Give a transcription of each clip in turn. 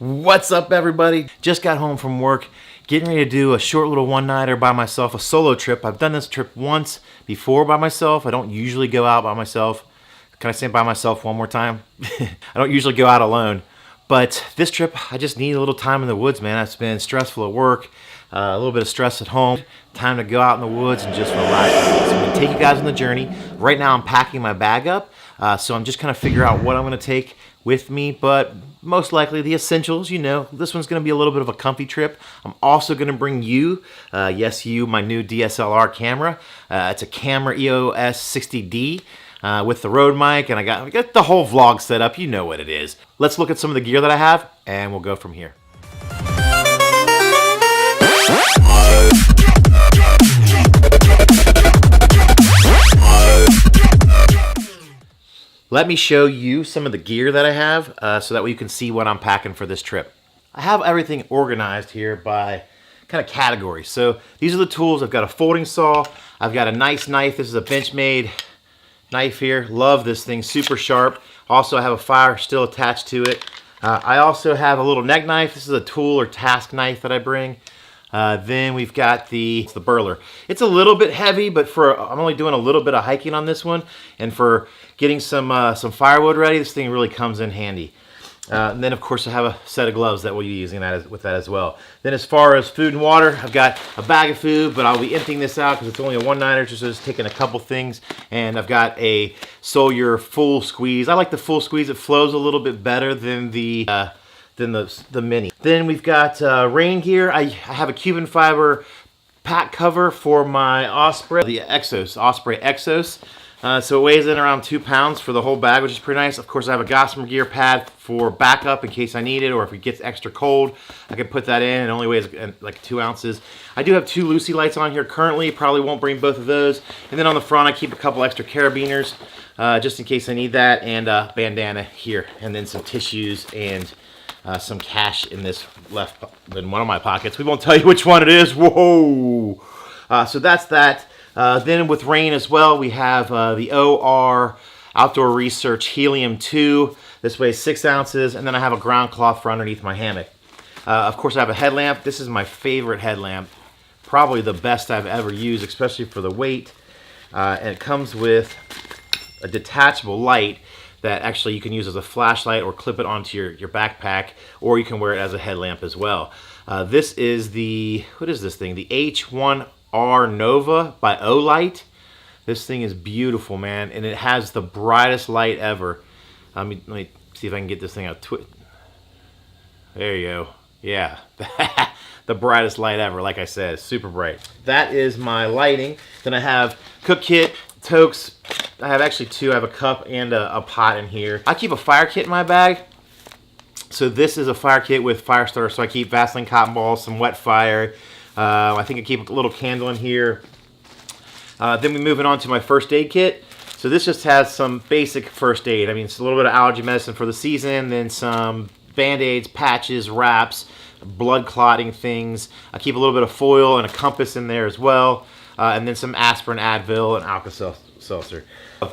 What's up, everybody? Just got home from work, getting ready to do a short little one-nighter by myself, a solo trip. I've done this trip once before by myself. I don't usually go out by myself. Can I say by myself one more time? I don't usually go out alone. But this trip, I just need a little time in the woods, man. It's been stressful at work, a little bit of stress at home. Time to go out in the woods and just relax. So I'm going to take you guys on the journey. Right now I'm packing my bag up, so I'm just kind of figure out what I'm going to take with me, but most likely the essentials. You know, this one's going to be a little bit of a comfy trip. I'm also going to bring you, yes you, my new DSLR camera. It's a Camera EOS 60D. With the Rode mic, and I got the whole vlog set up. You know what it is. Let's look at some of the gear that I have, and we'll go from here. Let me show you some of the gear that I have, so that way you can see what I'm packing for this trip. I have everything organized here by kind of category. So these are the tools. I've got a folding saw. I've got a nice knife. This is a Benchmade knife here. Love this thing, super sharp. Also, I have a fire still attached to it. I also have a little neck knife. This is a tool or task knife that I bring. Then we've got the burler. It's a little bit heavy, but I'm only doing a little bit of hiking on this one, and for getting some firewood ready, this thing really comes in handy. And then, of course, I have a set of gloves that we'll be using with that as well. Then as far as food and water, I've got a bag of food, but I'll be emptying this out because it's only a one-nighter, just taking a couple things. And I've got a Sawyer full squeeze. I like the full squeeze. It flows a little bit better than the mini. Then we've got rain gear. I have a Cuban fiber pack cover for my Osprey, the Osprey Exos. So it weighs in around 2 pounds for the whole bag, which is pretty nice. Of course, I have a Gossamer gear pad for backup in case I need it, or if it gets extra cold, I can put that in. It only weighs like 2 ounces. I do have 2 Lucy lights on here currently. Probably won't bring both of those. And then on the front, I keep a couple extra carabiners just in case I need that, and a bandana here, and then some tissues and some cash in in one of my pockets. We won't tell you which one it is. Whoa! So that's that. Then with rain as well, we have the OR Outdoor Research Helium 2. This weighs 6 ounces, and then I have a ground cloth for underneath my hammock. Of course, I have a headlamp. This is my favorite headlamp, probably the best I've ever used, especially for the weight. And it comes with a detachable light that actually you can use as a flashlight or clip it onto your backpack, or you can wear it as a headlamp as well. This is what is this thing? The H1R Nova by Olight. This thing is beautiful, man, and it has the brightest light ever. Let me see if I can get this thing out. There you go. Yeah, the brightest light ever. Like I said, super bright. That is my lighting. Then I have cook kit, toques. I have actually 2. I have a cup and a pot in here. I keep a fire kit in my bag. So this is a fire kit with fire starter. So I keep Vaseline cotton balls, some wet fire. I think I keep a little candle in here. Then we move it on to my first aid kit. So this just has some basic first aid. I mean, it's a little bit of allergy medicine for the season, then some Band-Aids, patches, wraps, blood clotting things. I keep a little bit of foil and a compass in there as well. And then some aspirin, Advil, and Alka-Seltzer.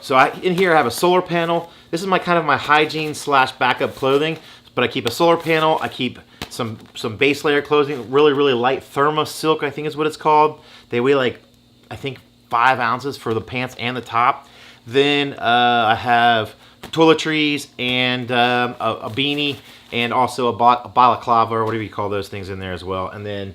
So in here I have a solar panel. This is my kind of my hygiene / backup clothing. But I keep a solar panel. I keep some base layer clothing, really light Therma Silk, I think is what it's called. They weigh like, I think 5 ounces for the pants and the top. Then I have toiletries and a beanie, and also a balaclava, or whatever you call those things, in there as well. And then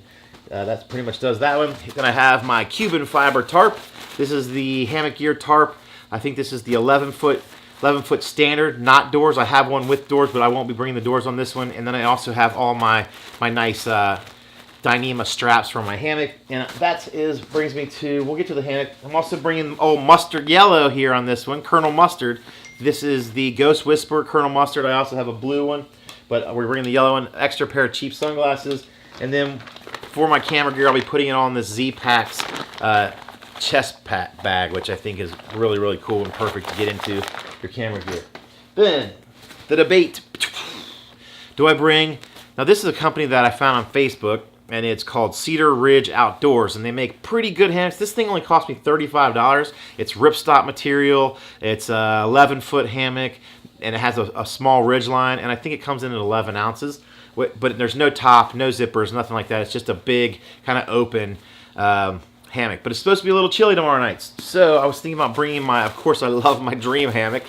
that pretty much does that one. Then I have my Cuban fiber tarp. This is the hammock gear tarp. I think this is the 11-foot standard, not doors. I have one with doors, but I won't be bringing the doors on this one. And then I also have all my nice Dyneema straps for my hammock. And that brings me to, we'll get to the hammock. I'm also bringing mustard yellow here on this one, Colonel Mustard. This is the Ghost Whisperer Colonel Mustard. I also have a blue one, but we're bringing the yellow one. Extra pair of cheap sunglasses. And then for my camera gear, I'll be putting it on this Z-Packs chest bag, which I think is really cool and perfect to get into your camera gear. Then the debate. Do I bring, now this is a company that I found on Facebook. and it's called Cedar Ridge Outdoors, and they make pretty good hammocks. This thing only cost me $35. It's ripstop material. It's a 11-foot hammock, and it has a small ridge line, and I think it comes in at 11 ounces. But there's no top, no zippers, nothing like that. It's just a big, kind of open hammock. But it's supposed to be a little chilly tomorrow night. So I was thinking about bringing of course I love my dream hammock.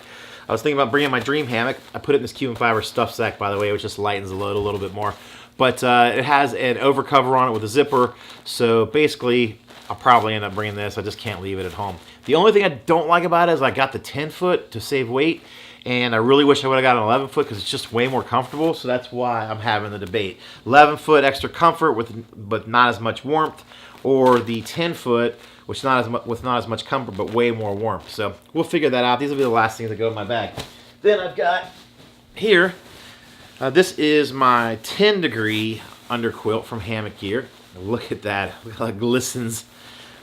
I was thinking about bringing my dream hammock. I put it in this Cuban fiber stuff sack, by the way, which just lightens the load a little bit more. But it has an overcover on it with a zipper. So basically, I'll probably end up bringing this. I just can't leave it at home. The only thing I don't like about it is I got the 10-foot to save weight. And I really wish I would have got an 11-foot because it's just way more comfortable. So that's why I'm having the debate. 11-foot extra comfort but not as much warmth, or the 10-foot with not as much comfort but way more warmth. So we'll figure that out. These will be the last things that go in my bag. Then I've got here, this is my 10-degree underquilt from Hammock Gear. Look at that. Look how it glistens.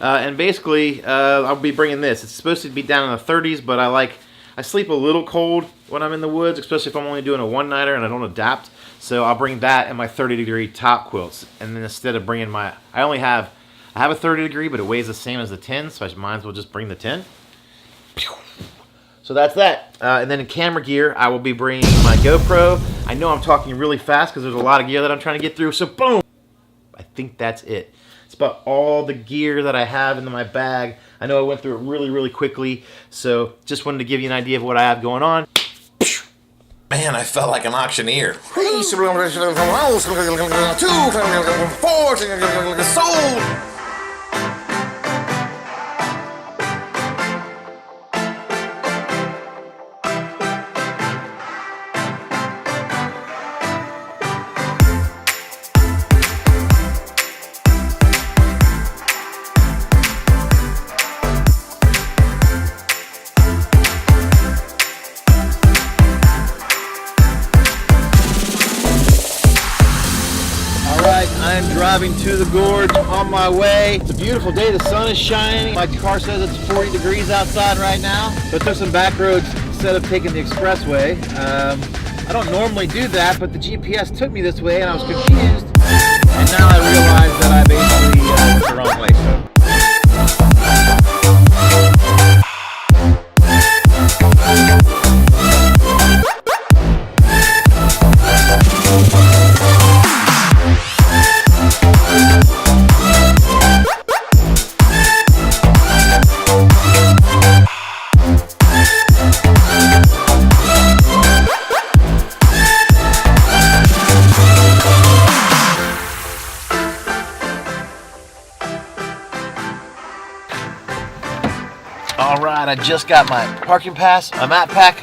And basically, I'll be bringing this. It's supposed to be down in the 30s, but I sleep a little cold when I'm in the woods, especially if I'm only doing a one-nighter and I don't adapt. So I'll bring that and my 30-degree top quilts. And then instead of bringing I have a 30-degree, but it weighs the same as the 10, so I might as well just bring the 10. So that's that. And then in camera gear, I will be bringing my GoPro. I know I'm talking really fast because there's a lot of gear that I'm trying to get through, so boom! I think that's it. It's about all the gear that I have in my bag. I know I went through it really, really quickly, so just wanted to give you an idea of what I have going on. Man, I felt like an auctioneer. Sold! I'm driving to the gorge on my way. It's a beautiful day. The sun is shining. My car says it's 40 degrees outside right now. So I took some back roads instead of taking the expressway. I don't normally do that, but the GPS took me this way and I was confused. And now I realize that I basically went the wrong way. Alright, I just got my parking pass, a map pack,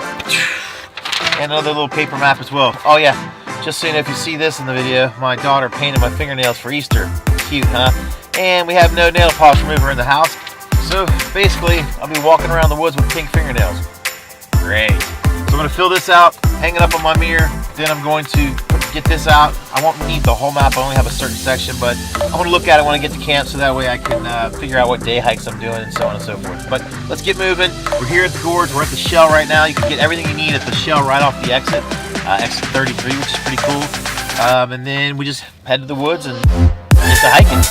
and another little paper map as well. Oh yeah, just so you know, if you see this in the video, my daughter painted my fingernails for Easter. Cute, huh? And we have no nail polish remover in the house, so basically I'll be walking around the woods with pink fingernails. Great. So I'm going to fill this out, hang it up on my mirror, then I'm going to get this out. I won't need the whole map, I only have a certain section, but I want to look at it when I get to camp so that way I can figure out what day hikes I'm doing and so on and so forth. But let's get moving. We're here at the gorge, we're at the shell right now. You can get everything you need at the shell right off the exit, exit 33, which is pretty cool. And then we just head to the woods and get to hiking.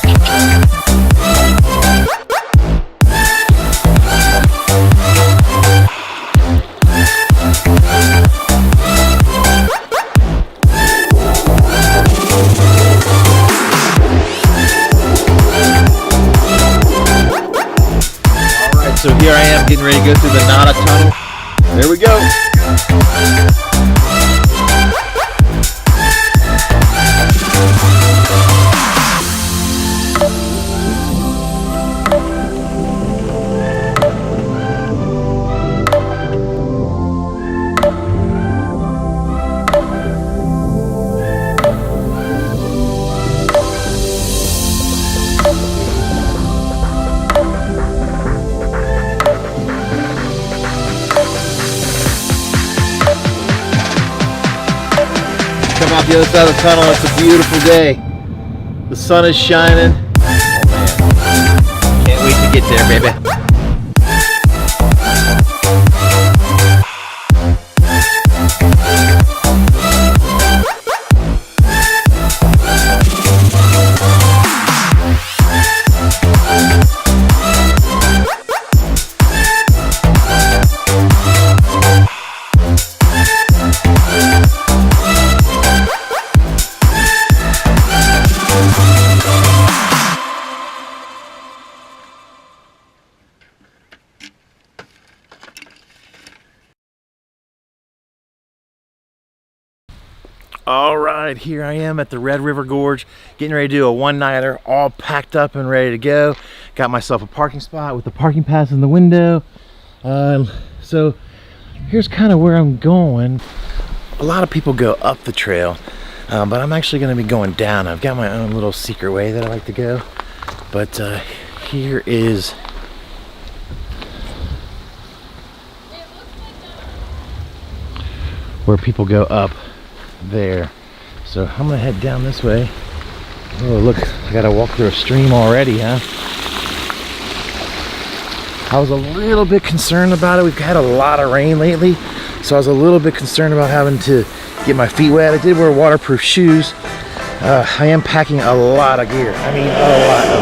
So here I am getting ready to go through the Nada Tunnel. There we go. Come out the other side of the tunnel, it's a beautiful day. The sun is shining. Oh man, can't wait to get there, baby. All right, here I am at the Red River Gorge, getting ready to do a one-nighter, all packed up and ready to go. Got myself a parking spot with the parking pass in the window. So here's kind of where I'm going. A lot of people go up the trail, but I'm actually going to be going down. I've got my own little secret way that I like to go. But here is where people go up there. So I'm gonna head down this way. Oh look, I gotta walk through a stream already, huh? I was a little bit concerned about it. We've had a lot of rain lately, so I was a little bit concerned about having to get my feet wet. I did wear waterproof shoes. I am packing a lot of gear. I mean, a